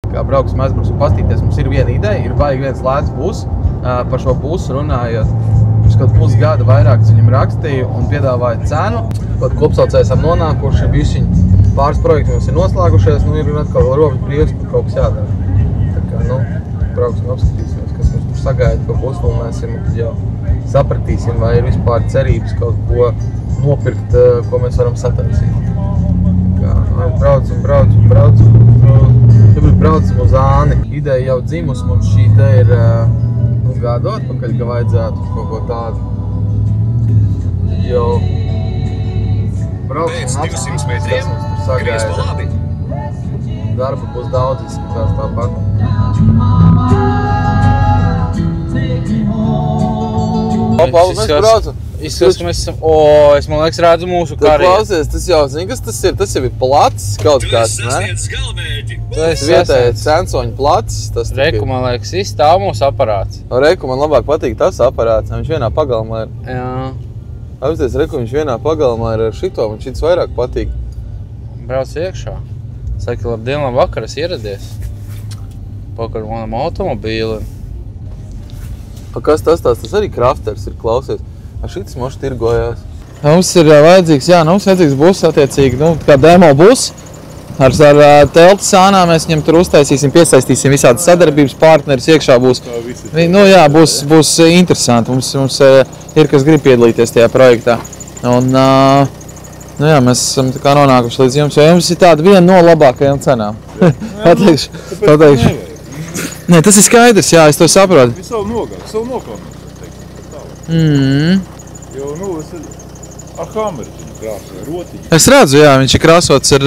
Kā brauksim, aizbrauksim pastīties, mums ir viena ideja, ir baigi viens lēts bus. Par šo busu runājot, pirms kaut pusgada vairāk viņam rakstīju un piedāvāju cenu. Kaut kopsaucēji esam nonākuši, bišķiņ pāris projekti mums ir noslēgušies, nu ir atkal robežu brīvs, kur kaut kas jādara. Tā kā, nu, brauksim, apskatīsimies, kas mums sagaida, ko pusfilmēsim, un tad jau sapratīsim, vai ir vispār cerības kaut ko nopirkt, ko mēs varam sataisīt. Kā, braucam. Šobrīd braucam uz Āni. Ideja jau dzimus, mums šī te ir gadu atpakaļ, ka vajadzētu kaut ko tādu. Jau braucam un apskatīsimies, kas mums tur sagaida. Darba būs daudz, izskatās tāpat. Mēs braucam. Izskatās, ka mēs esam... es man liekas redzu mūsu karieru. Klausies, tas jau, zini, kas tas ir? Tas jau ir plats kaut kāds, ne? Tas vietējais sensoņu plats. Reku, man liekas, izstāv mūsu aparāts. Reku, man labāk patīk tas aparāts, viņš vienā pagalmā ir. Jā. Apsties, Reku, viņš vienā pagalmā ir ar šito, man šits vairāk patīk. Brauc iekšā. Saki, labdien, labvakar, es ieradies. Pakar manam automobīlim. Kas tas arī krafters ir, klausies. Šitas moši tirgojās. Mums ir vajadzīgs bus attiecīgi, kā demo bus. Ar telti sānā mēs viņam tur uztaisīsim, piesaistīsim visādas sadarbības partneris, iekšā būs. Būs interesanti, mums ir, kas grib piedalīties tajā projektā. Un, mēs esam tā kā nonākuši līdz jums, jo jums ir tāda viena no labākajām cenām. Pateikšu. Nē, tas ir skaidrs, jā, es to saprotu. Viņš savu nokautu. Jo, es ar kameru viņu krāsu, ar rotiņu. Es redzu, jā, viņš ir krāsots ar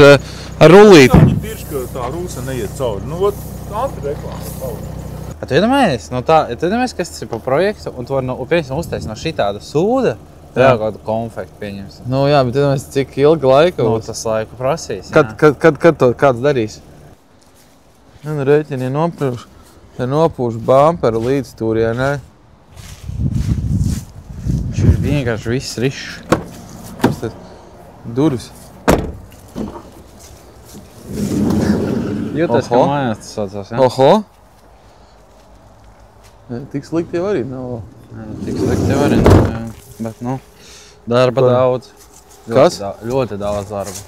rullīti. Viņa tieši, ka tā rūsa neiet cauri. Antireklāma cauri. Tu iedomājies, kas tas ir par projektu, un tu vari uztaisīt no šitāda sūda, vēl kādu konfektu pieņemsim. Jā, bet iedomājies, cik ilga laika būs. Tas laiku prasīs, Kad to kāds darīs? Rēķini nopūš bamperu līdz tūrie, ne? Viņš ir vienkārši viss rišs. Kas tad? Durvis. Jūties, ka mājās tas saucās, jā? Oho! Tik slikti jau arī nav. Tik slikti jau arī nav, jā. Bet, darba daudz. Kas? Ļoti daudz darba.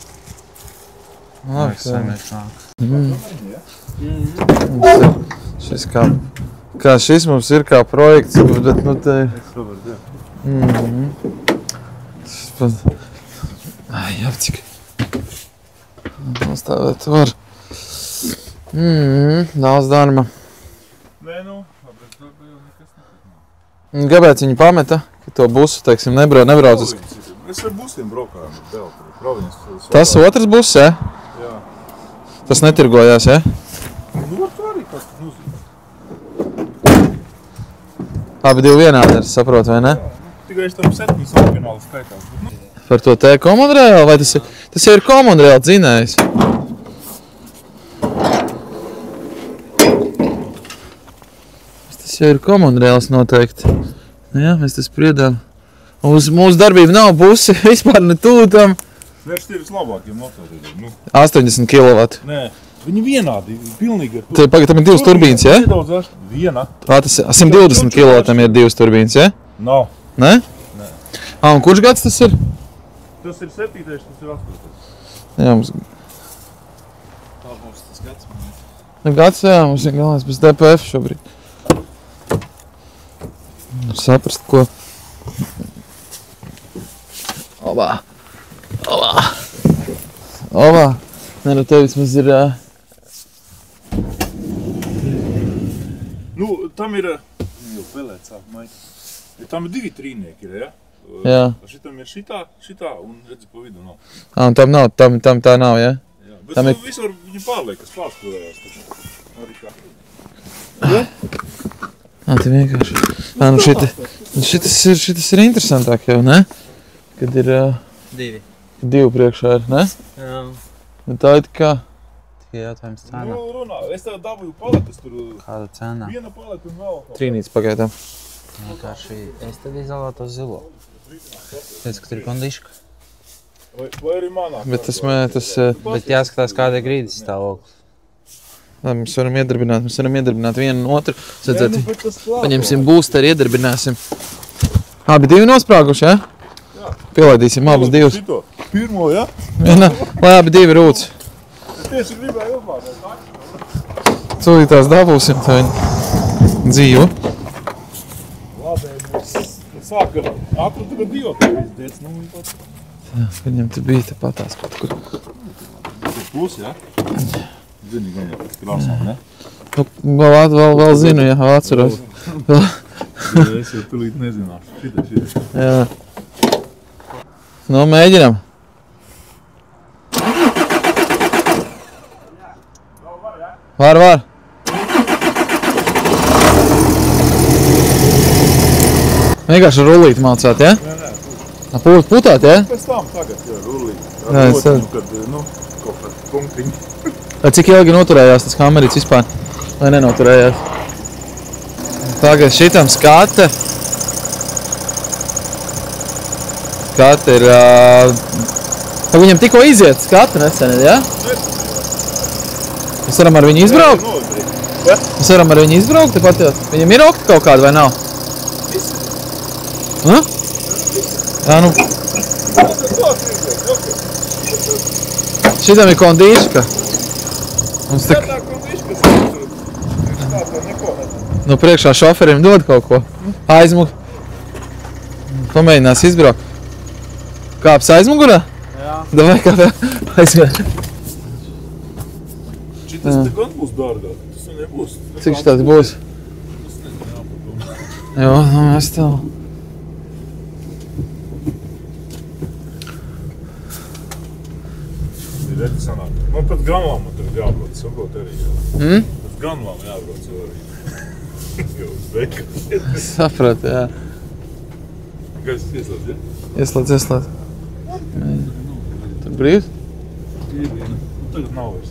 Šis kā šis mums ir kā projekts, bet te ir... Jāpcik. Nostāvēt var. Daudz darba. Nē, bet darba jau nekas nekad. Kāpēc viņi pameta, ka to busu, teiksim, nebrauc uz... Es ar busiem braukājām, provinces. Tas otrs bus, jā? Jā. Tas netirgojās, jā? Tu arī kas tas nozīmē. Abi divi vienādi, es saprotu, vai ne? Tikai es tam 7 oriģināli skaitās. Par to te Common-Rail, vai tas jau ir Common-Rail dzinējs? Tas jau ir Common-Rails noteikti. Jā, mēs tas spriedām. Mūsu darbība nav busi, vispār ne tūtam. Nē, šie ir vislabākie motori. 80 kW. Nē, viņi vienādi, pilnīgi ar to. Pagaid, tam ir divas turbīnas, jā? Viena. Tas 120 kW tam ir divas turbīnas, jā? Nav. Ne? Nē. Un kurš gads tas ir? Tas ir 7, tas ir 8. Jā, mums... Tā būs tas gads. Gads, jā, mums ir galvenais bez DPF šobrīd. Saprast, ko... Obā! Nē, tev vismaz ir... Tam ir... Jau pelēt sāk maita. Tam ir 2 trīnieki, jā? Jā. Šitam ir šitā un redzi pa vidu nav. Un tam nav, tam tā nav, jā? Jā, bet visu var viņu pārliek, kas pārspūdējās taču. Arī kā. Jā? Te vienkārši. Šitas ir interesantāk jau, ne? Kad ir... 2. 2 priekšā ir, ne? Jā. Bet tā ir kā... Tikai jautājums cena. Runā, es tev dabūju paletes tur... Kāda cena? Viena paleta un vēl... Trīnīts pagaidām. Vienkārši es tad izvēlētos zilo. Redz, ka tur ir kondiška. Vai arī manā? Bet tas... Bet jāskatās, kāda ir grīdas stāvoklis. Mēs varam iedarbināt vienu un otru. Nē, nu, bet tas klāt. Paņemsim boosteri, iedarbināsim. Abi divi nosprāguši, ja? Jā. Pielaidīsim abas divas. Šito. Pirmo, ja? Viena, lai abi divi rūc. Es tieši gribēju uzmādēt. Cūlītās dabūsim tā viņa dzīvu. Labi, mēs sākam ātru tagad diotēvis diec. Nu, viņi pat. Viņam te bija tepatās kaut kur. Tas plus, ja? Zini, gan jau pēc krāsām, ne? Nu, vēl zinu, jā, atceros. Es jau tulīt nezināšu. Šitā. Jā. Nu, mēģinam. Var. Vienkārši rullīt mācāt, ja? Nē. Putāt, ja? Pēc tam tagad, jā, rullīt. Jā, es Ar kad, nu, kaut kāds punktiņi. Cik ilgi noturējās tas kamerīts vispār? Vai nenoturējās? Tagad šitam skate. Skate ir... Viņam tikko iziet skate nesen, ja? Mēs varam ar viņu izbraukt? Mēs varam ar viņu izbraukt tepat jau? Viņam ir okti kaut kāda vai nav? Ha? Jā, nu... Šitam ir kondīška. Mums tak... Nu, priekšā šoferim dod kaut ko. Aizmug. Pamēģinās izbraukt. Kāps aizmugurā? Jā. Davai kāpē aizmugurā. Šitas te gan būs dārgāk. Tas nebūs. Cik šitādi būs? Tas nezinu, jāpadomā. Jo, nu mēs tev. Ir reti sanāk. Man pat Granlām tagad jābrauc, saprot arī. Pat Granlām jābrauc jau arī. Jau uz veikalu. Sapratu, jā. Gaisa ieslēdz, ja? Ieslēdz. Tur brīvs? Ieviena. Tagad nav vairs.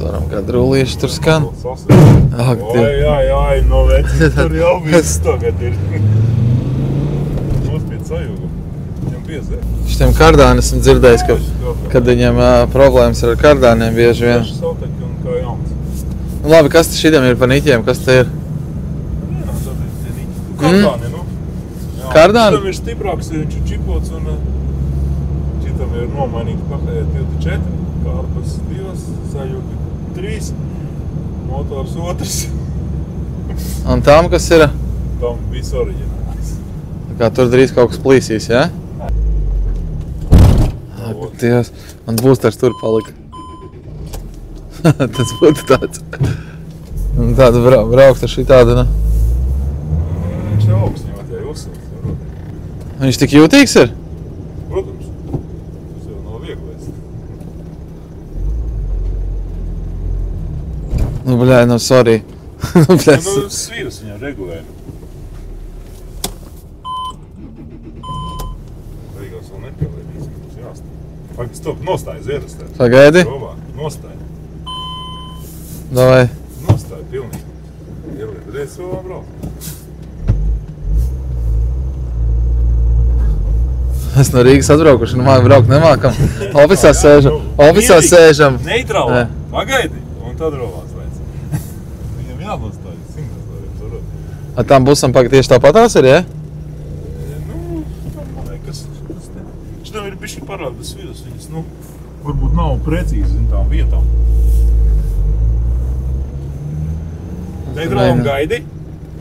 Turam kādu rullīšu tur skan. Ak, Ai, no veci, tur jau viss tagad ir. Nospied sajūgu. Viņam biezē. Šitiem kardāni esmu dzirdējis, kad viņam problēmas ir ar kardāniem bieži vien. Tieši sauteki un kā jauns. Nu, labi, kas te šitam ir pa niķiem? Kas te ir? Jā, tad ir tie niķi. Kardāni, nu. Jā, Kardāni? Šitam ir stiprāks, viņš ir čipots un šitam ir nomainīts pakaļā tilti 4, kārpas 2, sajūgi 3, motors 2. Un tam, kas ir? Tam viss oriģināls. Tā kā tur drīz kaut kas plīsīs, ja? Ak, Dievs, man boosters tur palika. Tas būtu tāds. Un tāda braukt ar šitādu, ne? Viņš ir augsts, viņam atjāja uzsākt. Viņš tik jūtīgs ir? Protams, tas jau nav vieglais. Nu, bļāj, nu, sorry. Nu, svīras viņam regulējumi. Beigās vēl nepielaidīs, mums jāstāj. Pagaid, stop, nostāj zierastē. Pagaidi. Rovā, nostāj. Davai. Nostāj, pilnīgi. Ieliet, reiz rovā braukt. Mēs no Rīgas atbraukuši, nu braukt nemākam. Ofisā sēžam. Neitrālā, pagaidi, un tad rovās vajadz. Viņam jānostāj, 100 varētu. A tam busam pagaid tieši tāpatās ir, ja? Nu, man liekas, šitam ir bišķi parādas vidas viņas, nu, varbūt nav precīzi zin tām vietām. Neitrālam gaidi,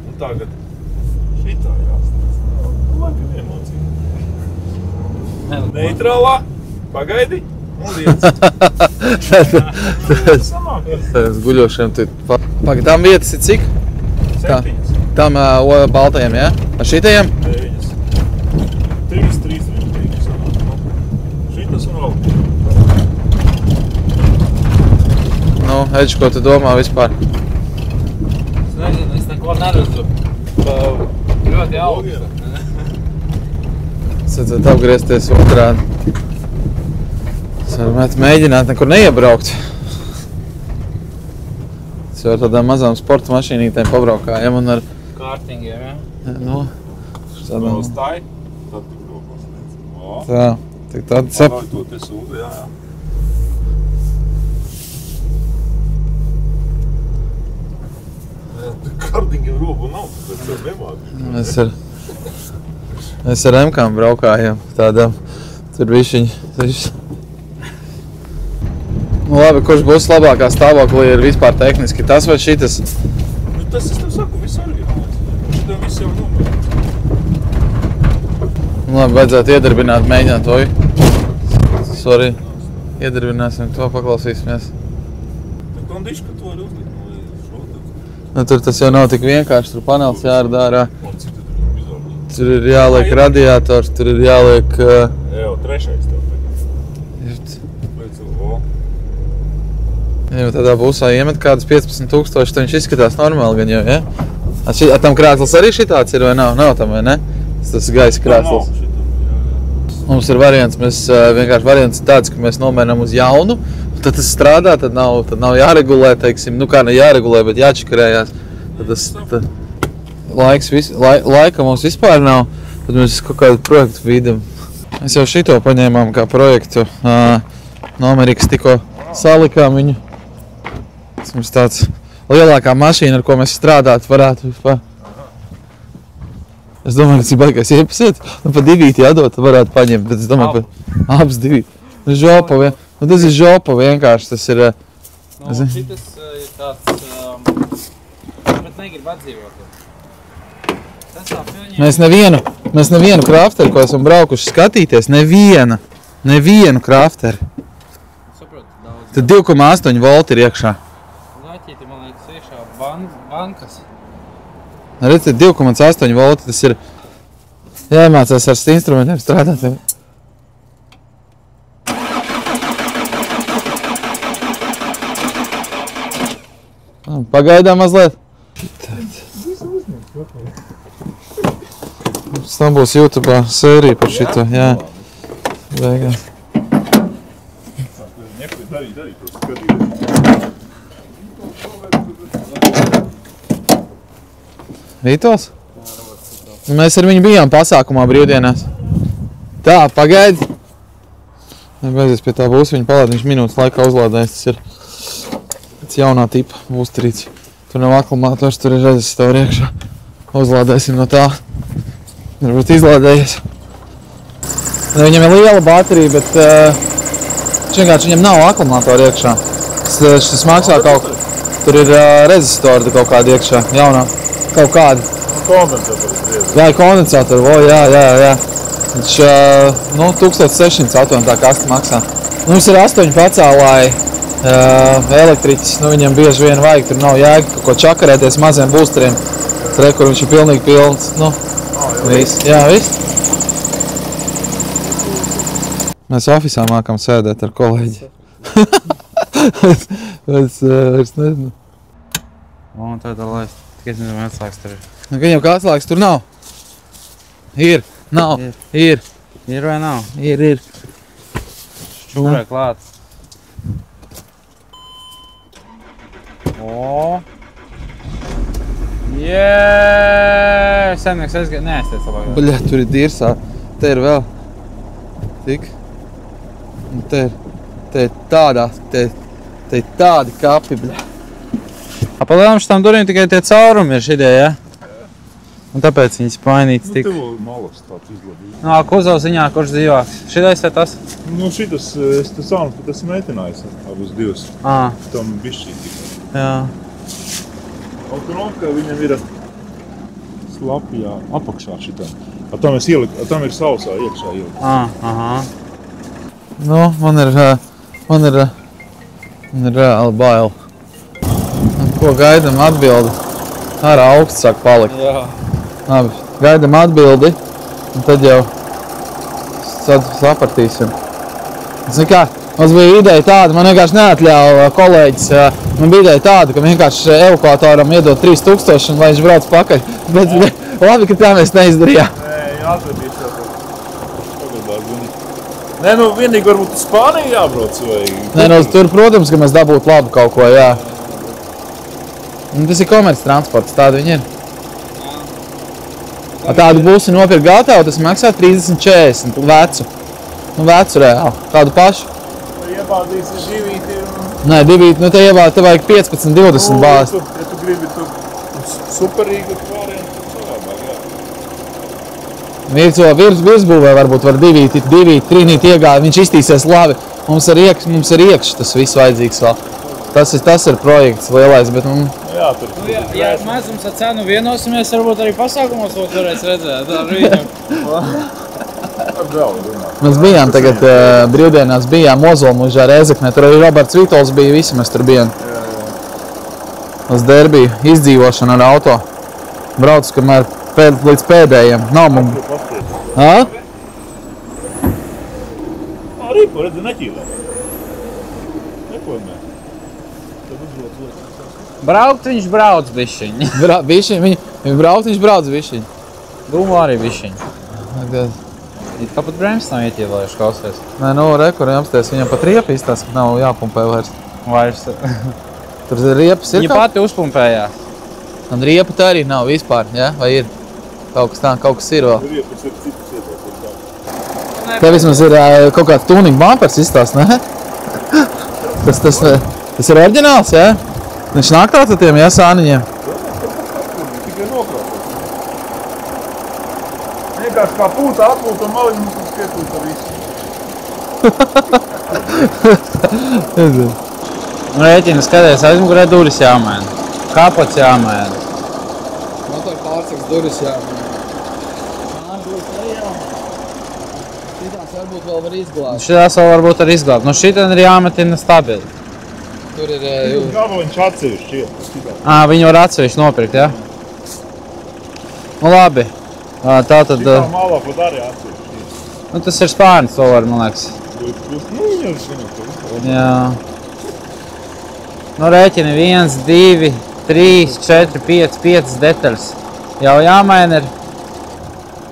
un tagad šitā jāstāsta. Laikam emociju. Neitrālā, pagaidi, un liec. Tas guļošiem tu... Pagaid, tam vietas ir cik? 7. Tam baltajiem, ja? Ar šitajiem? 9. 3 sanāk. Šitas un vēl. Nu, Edži, ko tu domā vispār? Es nezinu, es neko neredzu. Ļoti augsta. Es redzētu apgriezties otrādi. Es varu mēģināt nekur neiebraukt. Es jau ar tādām mazām sporta mašīnītēm pabraukājam un ar... Kārtingiem, ja? Nu, tādām... Nostāj, tad tik domās. Tā, Tad Lai to te sūdu, jā. Kardiņiem robu nav, tāpēc jau nemāku. Mēs ar MKM braukājām tādām, tur bišķiņi. Nu labi, kurš būs labākā stāvoklī ir vispār tehniski, tas vai šitas? Nu tas es tev saku, viss oriģināls. Šitam viss jau nomērts. Nu labi, vajadzētu iedarbināt, mēģināt to. Sorry, iedarbināsim to, paklausīsimies. Tā kondiši, ka to var uzlikt, Nu tur tas jau nav tik vienkārši, tur panels jārada ārā. Cik tu izvēlēt? Tur ir jāliek radiators, tur ir jāliek... Jā, trešais tev tagad. Līdz vēl. Ja tādā būsā iemet kādas 15 000, tad viņš izskatās normāli gan jau, ja? A tam krēsls arī šitāds ir vai nav? Nav tam, vai ne? Tas gaisa krēsls. Mums ir variants, vienkārši variants tāds, ka mēs nomēram uz jaunu, tad tas strādā, tad nav jāregulē, teiksim, nu kā ne jāregulē, bet jāčakarējās. Tad tas laika mums vispār nav, tad mēs kaut kādu projektu vīdam. Mēs jau šito paņēmām kā projektu, no Amerikas tikko salikām viņu. Tas mums tāds lielākā mašīna, ar ko mēs strādāt varētu vispār. Es domāju, ka tas ir baigais iepasiet, nu pa divīti jādot, varētu paņemt, bet es domāju, ka abas divīti. Žopa, nu tas ir žopa vienkārši, tas ir... Nu, šitas ir tāds, bet negrib atdzīvot. Mēs nevienu krafteri, ko esam braukuši skatīties, nevienu krafteri. Saprotu, daudz. Tad 2,8 volti ir iekšā. Zaķīti, man liekas, iekšā bankas. Redziet, 2,8 volti, tas ir jāiemācās ar instrumentiem strādāt. Pagaidām mazliet. Tam būs YouTube'ā sērija par šito, jā. Beigās. Darīt to skatīt. Vītos? Mēs ar viņu bijām pasākumā brīvdienās. Tā, pagaidi. Beidzies pie tā būs, viņa palāda, viņš minūtes laikā uzlādējis. Tas ir jaunā tipa būsterīts. Tur nav aklimātors, tur ir rezistori iekšā. Uzlādēsim no tā. Varbūt izlādējies. Viņam ir liela baterija, bet vienkārši viņam nav aklimātori iekšā. Šis maksā kaut... Tur ir rezistori kaut kādi iekšā, jaunā. Kaut kādi. Kondensatori grieži. Jā, kondensatori, jā. Viņš, 1600 aptuveni tā kasta maksā. Mums ir 8 pacēlāji elektriķis, viņam bieži vien vajag, tur nav jēga kaut ko čakarēties maziem būsteriem. Tur, kur viņš ir pilnīgi pilns, viss. Jā, viss. Mēs ofisā mākam sēdēt ar kolēģi. Es nezinu. Un tādā laist. Tikai es nezinu, vai atslēgas tur ir. Viņam kā atslēgas tur nav? Ir, nav, ir. Ir vai nav? Ir. Šķūrē klāt. O! Jēee! Sennieks aizgāja, neaiztiec labāk. Bļa, tur ir dirsā. Te ir vēl. Tik. Un te ir tādi kapi, bļa. Apalēlam šitām durīm tikai tie caurumi ir šitie, ja? Un tāpēc viņas painītas tik. Tev malas tāds izlabīt. Nā, kuzovs ziņā, kurš dzīvāks? Šitais vai tas? Šitas, es te saunu, ka tas meitenājis abus divus. Tam bišķī tikai. Jā. Autonomkā viņam ir slapjā apakšā šitam. Tam ir sausā iekšā ielikt. Aha. Nu, man ir reāli bail. Ko gaidam atbildi? Ārā augsts sāk palikt. Jā. Labi, gaidam atbildi, un tad jau sapratīsim. Zini kā, mums bija ideja tāda, man vienkārši neatļāva kolēģis, man bija ideja tāda, ka vienkārši evakuatoram iedod 3000 un lai viņš brauc pakaļ. Bet labi, ka tā mēs neizdarījām. Nē, jāatvedīs jau pagādāk. Nē, vienīgi varbūt uz Spāniju jābrauc vai... Nē, tur, protams, ka mēs dabūtu labu kaut ko, jā. Un tas ir komerces transports, tāda viņi ir. Tādu būsi nopirkt gatavu, tas maksā 30-40 vecu. Nu, vecu reāli. Kādu pašu? Iebādīsi divīti un... Nē, divīti, nu te iebādi, te vajag 15-20 bāzi. Ja tu gribi tu superīgu variantu, tad savādāk, jā. Virsbūvē varbūt var divīti, trīnīt iegādi, viņš iztīsies labi. Mums ar iekšķi tas viss vajadzīgs vēl. Tas ir projekts lielais, bet... Jā, tur. Ja mazums ar cenu vienosimies, varbūt arī pasākumos varēs redzēt ar viņu. Mēs bijām tagad brīvdienās, bijām Ozolmužā Rēzeknē, tur arī Roberts Vitols bija, visi mēs tur bijām. Uz derbiju izdzīvošanu ar auto. Braucu, kamēr līdz pēdējiem. Nav mums. Arī redzi neķīlē. Nekoimē. Braukt viņš brauc bišķiņ. Viņi brauc, viņš brauc bišķiņ. Dūmu arī bišķiņ. Kāpat brēms nav ietīlējuši klausies? Nē, nu, rekur jāapsties, viņam pat riepa izstās, ka nav jāpumpē vairs. Tur riepas ir Viņa pati uzpumpējās. Un riepa tā arī nav vispār, ja? Vai ir? Kaut kas ir vēl. Riepas ir citas ietās. Te vismaz ir kaut kāds tuning bumpers izstās, ne? Tas ir oriģināls, ja? Viņš nāk tāds ar tiem, ja, sāniņiem? Tikai nokrāsot. Vienkārši kā pūta atpūta un maliņi mums tur piepūta visu. Rēķina skaties, aizmugurē duris jāmaina. Kapots jāmaina. Motor pārsaks duris jāmaina. Duris arī jāmaina. Šitās varbūt vēl var izglābt. Šitās vēl varbūt arī izglābt. Nu šitien ir jāmetina stabili. Tur ir... Gabaliņš atsevišķi iet. Viņu var atsevišķi nopirkt, ja? Nu labi. Tātad... Šitā malā pat arī atsevišķi iet. Nu tas ir spārnis, to var, man liekas. Nu, viņam to. Jā. Nu rēķini 1, 2, 3, 4, 5 detaļas. Jau jāmaina ir.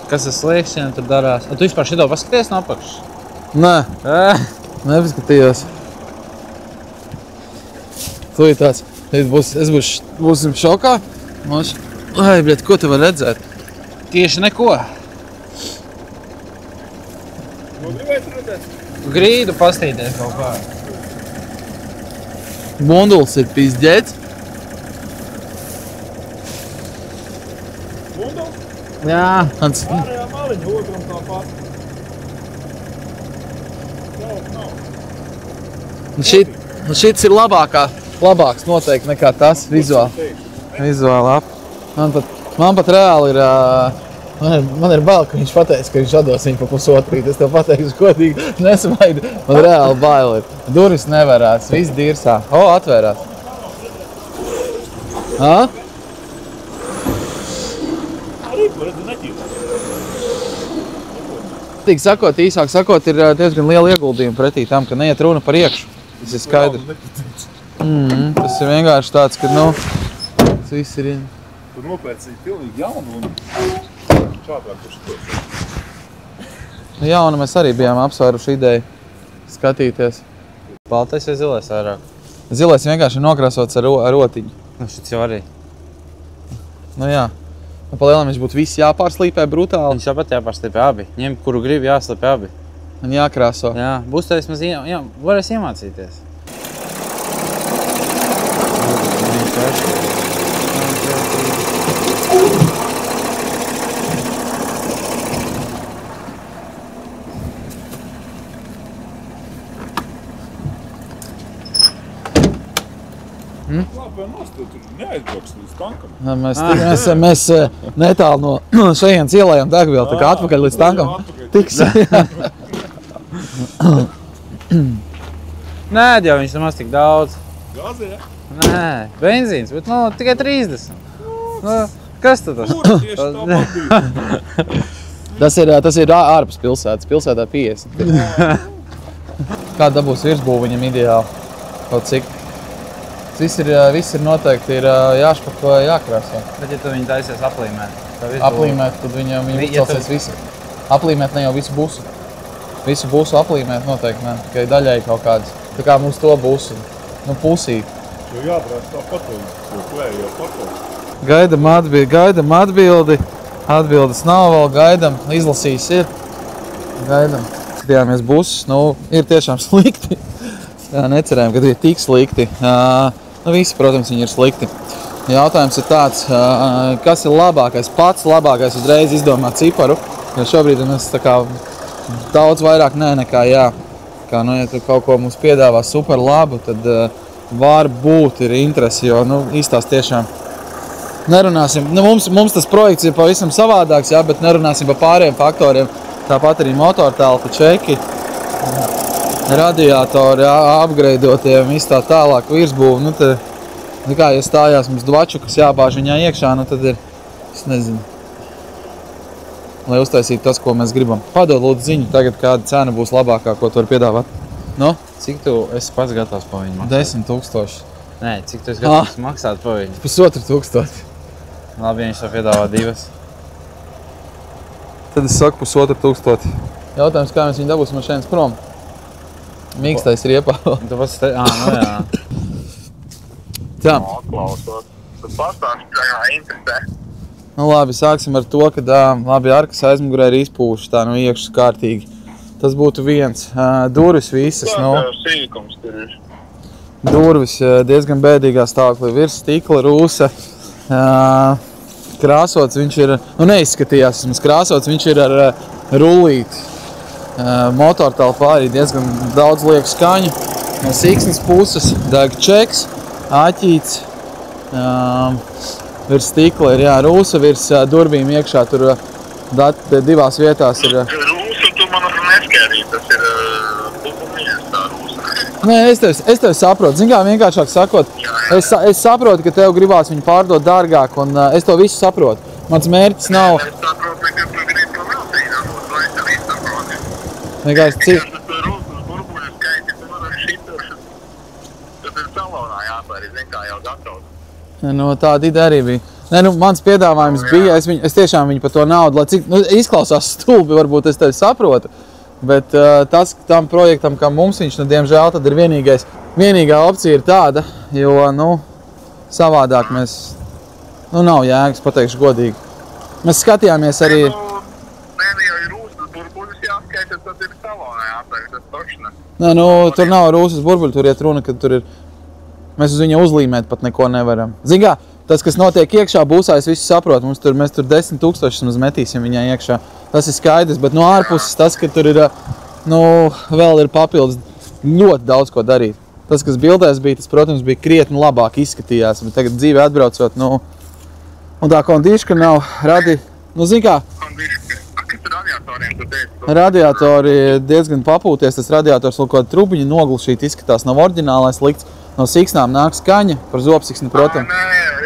Kas tas sliekšķiem tur darās? Tu vispār šito paskaties no apakšas? Nē, nepaskatījos. Tu ir tāds, es būsim šokā. Ai, bļet, ko tu var redzēt? Tieši neko. Nu, gribētu redzēt? Grīdu pastīties kaut kā. Bunduls ir pizģēts. Bunduls? Jā. Pārējā maliņa, otram tāpat. Šits ir labāks noteikti nekā tas vizuāli ap. Man pat reāli ir, man ir bail, ka viņš pateiks, ka viņš atdos viņu pa pusotrīt. Es tev pateikšu godīgi, nesmaidi, man reāli bail ir. Duris nevarās, viss dirsā. Atvērās. Arī, redzi, neķīlē. Īsāk sakot, ir diezgan liela ieguldījuma pretī tam, ka neiet runa par iekšu. Tas ir skaidrs. Tas ir vienkārši tāds, ka, tas viss ir... Tur nopērcīja pilnīgi jaunu un čātrāk par šito. Jaunu mēs arī bijām apsvēruši ideju skatīties. Baltais vai zilais vairāk? Zilais vienkārši ir nokrāsots ar rotiņu. Nu šits jau arī. Nu jā. Palielam viņš būtu viss jāpārslīpē brutāli. Viņš tāpat jāpārslīpē abi. Ņem, kuru grib, jāslīpē abi. Un jākrāso. Jā, būs tā vismaz varēs iemācīties. Labi, nostot, tur neaizbrauks līdz tankam. Mēs netālu no šejienes ielējam degvielu, tā kā atpakaļ līdz tankam. Nē, jau viņš nemaz tik daudz. Gāzi, ja? Nē, benzīns, bet tikai 30. Kas tad tas? Kur tieši tāpat bija? Tas ir ārpus pilsētas, pilsētā 50. Kā dabūs virsbūvu viņam ideāli? Kaut cik? Viss ir noteikti jāšpako, jākrāso. Bet ja tu viņu taisies aplīmēt? Aplīmēt, tad viņam uzcelsies visu. Aplīmēt ne jau visu busu. Visu busu aplīmēt noteikti, ne? Tikai daļai kaut kādas. Tā kā mums to busu. Nu, pusīt. Jo jābrāc tāpat, jo klēja jau paklaus. Gaidam atbildi. Atbildes nav vēl, gaidam. Izlasījis ir. Gaidam. Paskatījāmies busus, nu, ir tiešām slikti. Jā, necerējām, ka ir tik slikti. Nu, visi, protams, viņi ir slikti. Jautājums ir tāds, kas ir labākais, pats labākais uzreiz izdomāt ciparu, jo šobrīd mēs tā kā daudz vairāk nekā jā. Kā, nu, ja tu kaut ko mums piedāvā super labu, tad var būt ir interesi, jo, nu, īstās tiešām nerunāsim. Nu, mums tas projekts ir pavisam savādāks, jā, bet nerunāsim par pārējiem faktoriem. Tāpat arī motortelpa čeki, radiatori, upgradeotie, viss tā tālāk virsbūvi. Nu, te, kā, ja stājās mums dvaču, kas jābāž viņā iekšā, nu, tad ir, es nezinu, lai uztaisītu tas, ko mēs gribam. Padod lūdzu ziņu tagad, kāda cena būs labākā, ko tu vari piedāvāt. Nu? Cik tu esi pats gatavs pa viņu maksāt? 10 000. Nē, cik tu esi gatavs maksāt pa viņu? 1500. Labi, ja viņš tev piedāvā 2. Tad es saku 1500. Jautājums, kā mēs viņu dabūsim no šeit prom? Mīkstais riepā. Tu pats te... nu jā. Tā. Klausot. Tu pastāsti, kā interesē. Nu labi, sāksim ar to, ka labi arkas aizmugurē ir izpūšas tā no iekšas kārtīgi. Tas būtu viens. Durvis visas, nu. Sīkums tur ir. Durvis diezgan bēdīgā stāvoklī. Virs stikla rūsa. Krāsots viņš ir, nu neizskatījās esmas krāsots, viņš ir ar rullīti. Motortelpā arī diezgan daudz lieku skaņu. No siksnas puses deg čeks, āķīts. Virs stikla ir, jā, rūsa, virs durvīm iekšā tur divās vietās ir. Rūsa tu man neskērīji, tas ir bubumies tā rūsa. Nē, es tevi saprotu. Zin kā, vienkāršāk sakot, es saprotu, ka tev gribās viņu pārdot dārgāk, un es to visu saprotu. Mans mērķis nav... Es saprotu, ka tu gribi to veltīt, vai es arī saproti. Vienkārši cik... Tas rūsas burbuļu skaiti, tu var ar šituršu. Tas ir salonā jāpāri, zin kā jau gatavs. Nu, tāda ideja arī bija. Nē, nu, mans piedāvājums bija, es tiešām viņu par to naudu, lai cik, nu, izklausās stulbi, varbūt es tevi saprotu, bet tas tam projektam, kā mums viņš, nu, diemžēl, tad ir vienīgā opcija ir tāda, jo, nu, savādāk mēs, nu, nav jēgas, pateikšu godīgi. Mēs skatījāmies arī... Nē, jau ir rūsas burbuļus jāskaita, tad ir salonā jāpāri, tas tošana. Nē, nu, tur nav rūsas burbuļi, tur iet runa, kad tur ir... Mēs uz viņu uzlīmēt pat neko nevaram. Zin kā, tas, kas notiek iekšā būsā, es visu saprotu. Mēs tur 10 000 metīsim viņā iekšā. Tas ir skaidrs, bet no ārpuses tas, ka tur ir, nu, vēl ir papildus ļoti daudz ko darīt. Tas, kas bildēs bija, tas, protams, bija krietni labāk izskatījās, bet tagad dzīvē atbraucot, nu, un tā kondiška nav nu, zin kā, Kas ir radiatoriem, tu teici? radiatori diezgan papūties, tas radiators vēl kaut trubiņa noglušīt izskatās, nav oriģinālais likts. No siksnām nāk skaņa, par zobsiksni, protams. Nē,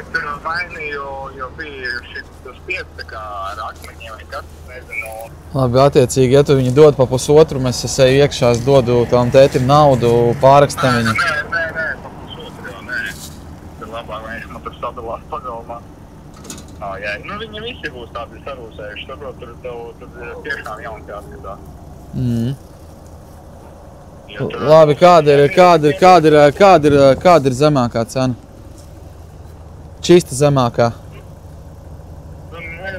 es tur mainīju, jo bija šis spiedz tā kā ar akmeņiem vai kas, nezinu. Labi, attiecīgi, ja tu viņu dod pa pusotru, mēs es eju iekšā, es dodu tam tētim naudu, pārakstam viņu. Nē, pa pusotru jau nē. Tur labāk, viņš man tur sadalās pagalmā. Jā, nu viņi visi būs tādi sarūsējuši, saprot, tur tiešām jauns jāskatās. Labi, kāda ir zemākā cena? Čista zemākā.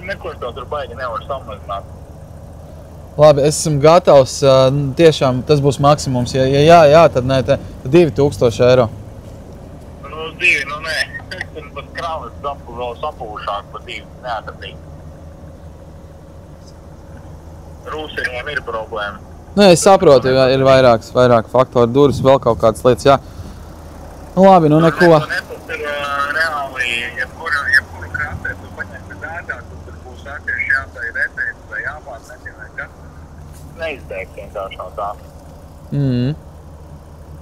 Neko es tev tur baigi nevaru samazināt. Labi, es esmu gatavs, tiešām tas būs maksimums. Ja jā, tad nē, 2000 eiro. Nu, 2, nu nē. Tur pat krāvis vēl sapūšāk pa 2, neatradīt. Rūsiem ir problēma. Nē, es saprotu, ir vairāk faktori, durvis, vēl kaut kādas lietas, jā. Nu labi, nu neko. Tas ir reāli, jebkuru krāsē, tu paņemsi dārgāk, tur būs atieši jātai retēt, vai jāpārmetiem, vai kas. Neizteiks vienkārši no tā.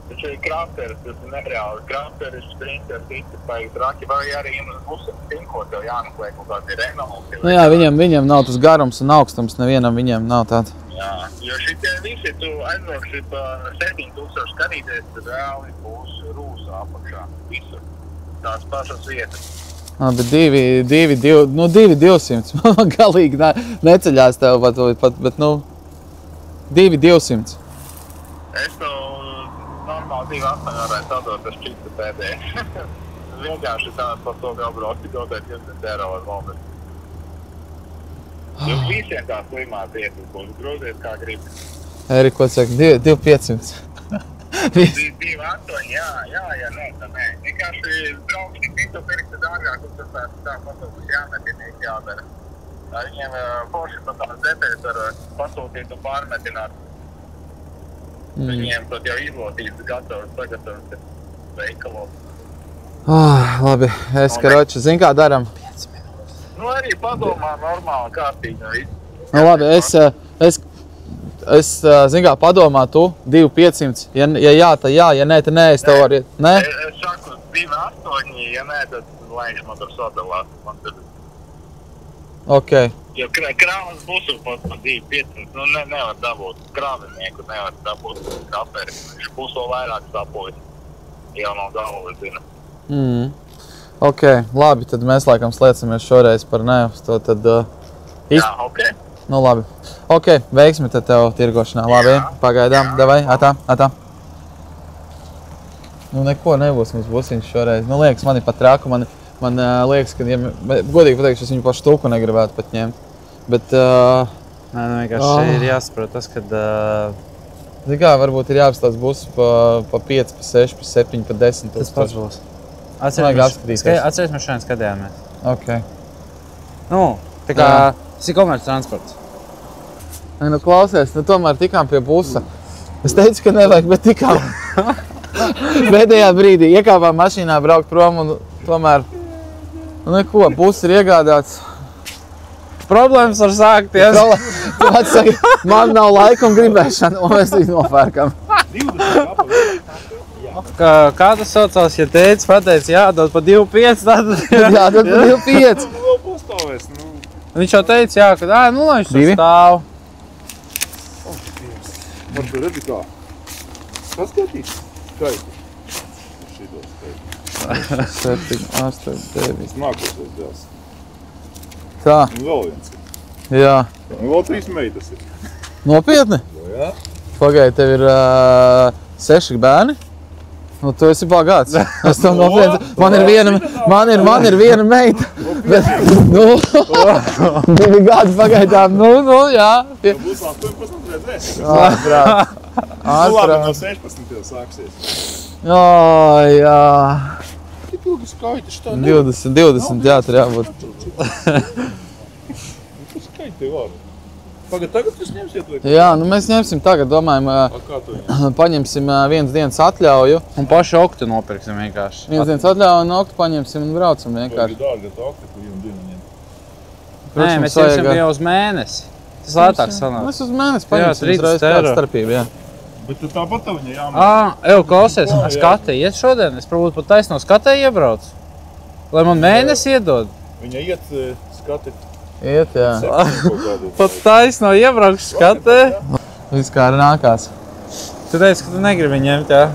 Taču ir krāsteris, tas ir nereāli. Krāsteris, sprinters, citi paigi traki, vai arī jums būs stinkot, jau jānopliek kaut kādi Renault. Nu jā, viņam nav tas garums un augstums, nevienam viņam nav tāds. Jā, jo šitie visi, tu aizbraukši pa 7000 skatīties, tad reāli būs rūsa apakšā. Visur. Tās pašas vietas. Bet 2200. Man galīgi neceļās tev pat, bet, nu, 2200. Es tev normāli 2,8 varētu atdot, tas čita pēdējais. Vienkārši tā par to galbrauci dotēt 20 eiro ar momentu. Jo visiem tā slimā vietas būs, grozies kā grib. Erika, ko saka? 2500. 2,8, jā, nē, tā nē. Vienkārši braukšķi citu pirkti dārgāk, kur tas tā pasūtīs jāmetinīt jādara. Viņiem forši pat tās detaļas var pasūtīt un pārmetināt. Viņiem tad jau izlotīts gatavs, sagatavs veikalos. Labi, karoči, zin kā daram? Nu, arī padomā normāli kārtīgi. Nu, labi, es zin kā, padomā tu 2,500. Ja jā, tad jā, ja nē, tad nē, es tev varu iet. Nē? Es saku 2,8, ja nē, tad laiž man tur sadalās. Ok. Jo krāvas būs pat 2,500, nu nevar dabūt krāvinieku, nevar dabūt kaperi. Viņš būs vēl vairāk sapojas. Jau no galvas zina. Ok, labi, tad mēs laikam slēcamies šoreiz par nē uz to, tad... Jā, ok. Nu, labi. Ok, veiksmi tad tev tirgošanā. Labi, pagaidām, davai, atā. Nu, neko nebūs mums busiņš šoreiz. Nu, liekas, man ir pat traku. Man liekas, ka, ja godīgi pateikšu, es viņu pašu tulku negribētu pat ņemt. Bet... Nē, nu vienkārši ir jāsaprot tas, kad... Zini kā, varbūt ir jāapstāsts busus pa 5, pa 6, pa 7, pa 10 tūkstoši. Tas pats būs. Atceries, mēs šodien skatījāmies. Ok. Nu, tā kā tas ir komerc transports. Nu, klausies, nu tomēr tikām pie busa. Es teicu, ka nevajag, bet tikām. Pēdējā brīdī iekāpām mašīnā, braukt prom un tomēr... Nu, neko, bus ir iegādāts. Problēmas var sākties. Tu pats saki, man nav laika un gribēšana, un mēs viņu nopērkam. Kā tas saucās, ja tētis pateica jādod pa 2,5, tad... Jādod pa 2,5. Viņš jau teica, jā, ka nu lai viņš tur stāv. Var tu redzi kā? Kas skatīs? Skaiti. Šitos skaiti. 7, 8, 9. Nākošais dēls. Tā. Un vēl viens ir. Jā. Un vēl 3 meitas ir. Nopietni? Jā. Pagaidi, tev ir 6 bērni? Nu, tu esi bagāts. Es tev nopietni. Man ir viena meita. Bet, 2 gadi pagaidām. Nu, jā. Būs 18 redzēs. Ārprāt. Labi, no 16 jau sāksies. Jā. Tik ilgi skaiti šitā nevar. 20, jā, tur jābūt. Tu skaiti var. Tagad jūs ņemsiet vai? Jā, nu mēs ņemsim tagad, domājam, Kā tu ņem? paņemsim 1 dienas atļauju. Un pašu oktu nopirksim vienkārši. 1 dienas atļauju un oktu paņemsim un braucam Tev vienkārši. ir dārga tā okta, ka vienu dienu ņem. Nē, mēs iesim jau uz mēnesi. Tas lētāk sanāk. Mēs uz mēnesi paņemsim 30 uzreiz kādu eiro. starpību, jā. Bet tu tāpat tev viņa jāmēr. Evo, klausies, skatē iet šodien? Es varbūt pat taisno skatē iebraucu. Lai man mēnesi iedod. Viņa iet skati Iet, jā. 7 kaut kādu. Pat taisno iebraukšu skatē. Viss kā arī nākās. Tu teici, ka tu negribi ņemt, jā?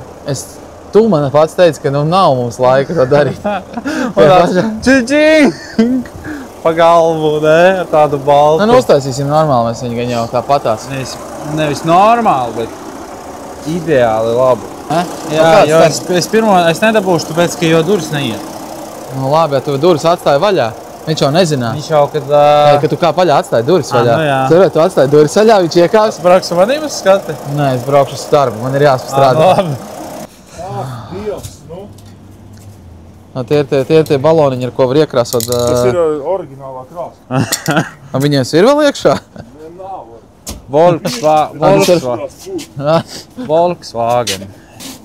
Tu man pats teici, ka nu nav mums laika to darīt. Un tāds čičing! Pa galvu, ne? Ar tādu baltu. Nu, uztaisīsim normāli, mēs viņu gan jau kā patās. Nevis normāli, bet ideāli labu. Jā, jo es nedabūšu, tāpēc, ka jo durvis neiet. Nu labi, ja tu durvis atstāji vaļā. Viņš jau nezināja. Viņš jau, kad... Ka tu kā paļā atstāji durvis vaļā. Nu jā. Cerēt, tu atstāji durvis vaļā, viņš iekāps. Es braukšu manīm uz skati? Nē, es braukšu uz darbu, man ir jāstrādā. Labi. Dievs, nu. Tie ir tie baloniņi, ar ko var iekrāsot. Tas ir oriģinālā krāsa. Viņiem ir vēl iekšā? Volkswagen.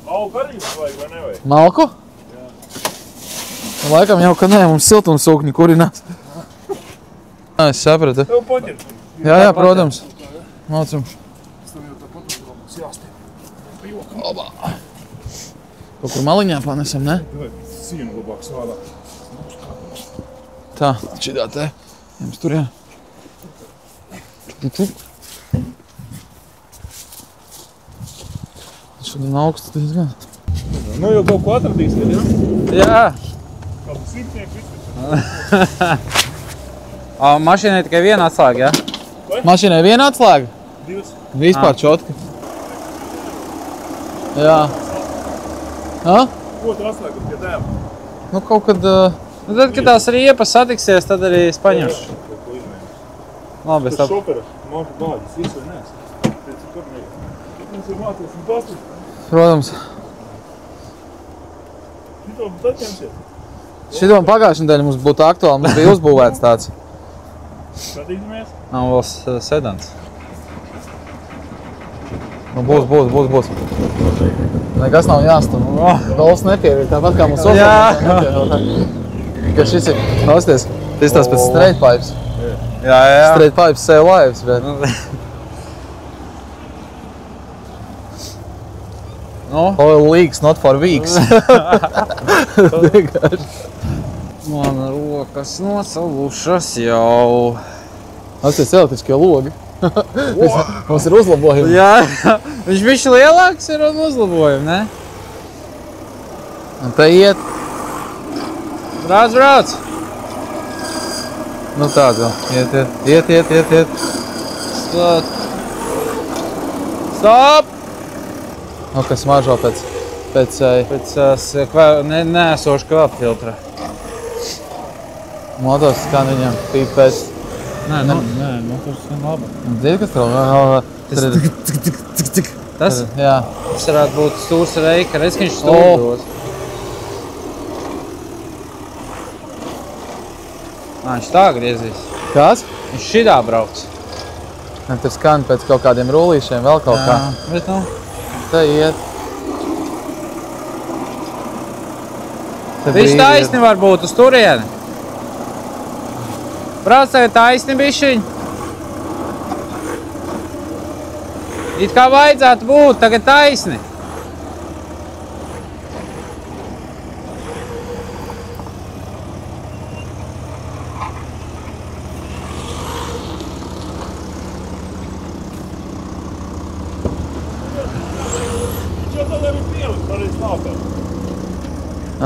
Malku arī vajag vai nevajag? Malku? Laikam jau, ka nē, mums siltumsūkņi kurinās. Es sapratu. Tev paņemt. Jā, protams. Mācam. Es tev jau tāpat mums jāstiep. Obā. Kaut kur maliņā panesam, ne? Tev sienu labāk svādā. Tā, šidā te. Jums tur, jā. Šodien augstu diezgan. Nu jau kaut ko atradīs, tad jā? Jā. Kādu simtnieku vispār. Mašīnai tikai viena atslēga, jā? Mašīnai viena atslēga? 2. Vispār čotka. Jā. Ko tu atslēgat pie tēva? Nu, kaut kad... Nu, tad, kad tās riepas satiksies, tad arī es paņemšu. Kaut ko izmēģinu. Labi, es Tas tā... šopera, Marku bāģis, visu vai neesi? Pēc kur ne? Mēs jau mācīsim pastu. Protams. Šito tad ņemsiet. Šito pagājušajā nedēļā mums būtu aktuāli, mums bija uzbūvēts tāds. Skatīsimies. Nav vēl sedans. Nu, būs. Nekas nav jāstum. Dols nepieviet, tāpat kā mums uzbūvēts. Ka šis ir, klausieties, tas tās pēc straight pipes. Jā. Straight pipes save lives, bet... Nu? Oil leaks, not for weeks. Man rokas nosalušas jau. Klausieties, elektriskie logi. Mums ir uzlabojumi. Jā, viņš bišķi lielāks ir un uzlabojumi, ne? Un te iet. Brauc! Nu tāds vēl. Iet. Stop! Nu, kas smaržo pēc neesoša kvapfiltra. motors skan viņam pīp pēc. Nē, motors skan labi. Dzird, kas tur? Tas? Jā. Tas varētu būt stūrs reika, redz, ka viņš stūros. Viņš tā griezīs. Kas? Viņš šidā brauc. Ne, tur skan pēc kaut kādiem rullīšiem, vēl kaut kā. Bet nu... Te iet. Viss taisni var būt uz turieni. Brauc tagad taisni bišķiņ. It kā vajadzētu būt, tagad taisni.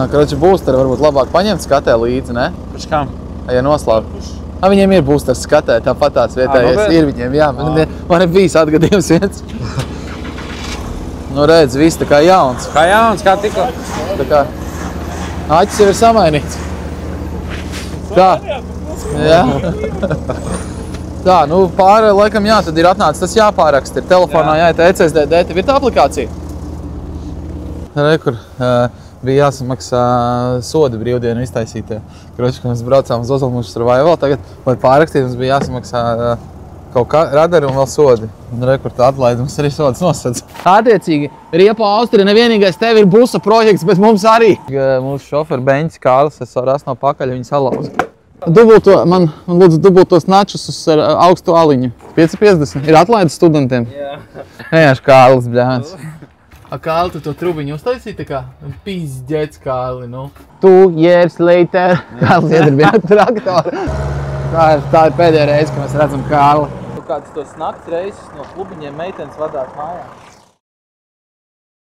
Karoči, boosteri varbūt labāk paņemt skatē līdzi, ne? Kurš kam? Ja noslāp. Viņiem ir boosters skatē, tāpat tāds vietējais ir viņiem, jā. Man ir bijis atgadījums viens. Nu redz, viss tā kā jauns. Kā jauns, kā tikko? Tā kā aķis jau ir samainīts. Tā. Jā. Tā, nu pāri laikam jā, tad ir atnācis, tas jāpāraksta. Ir telefonā jāiet ECSDD, tev ir tā aplikācija? Re, kur bija jāsamaksā sodi brīvdienu iztaisītie. Kroči, kad mēs braucām uz Ozolmušu Survival, tagad, lai pārrakstīt, mums bija jāsamaksā kaut kā radari un vēl sodi. Un re, kur tā atlaid, mums arī sodas nosadz. Attiecīgi, Riepa Austrija nevienīgais tev ir busa projekts, bet mums arī. Mūsu šoferi Beņķis Kārlis, es varu rast no pakaļ, viņi salauza. Man lūdzu dubultos načus ar augstu aliņu. 5,50. Ir atlaides studentiem? Jā. Ejāši Kārlis, bļāns. Kārli, tu to trubiņu uztaisīji tā kā? Pizģēts, Kārli, nu. 2 years later. Kārlis iedarbjāt traktoru. Tā ir pēdējā reize, kad mēs redzam Kārli. Kāds tos nakts reizes no klubiņiem meitenes vadās mājās.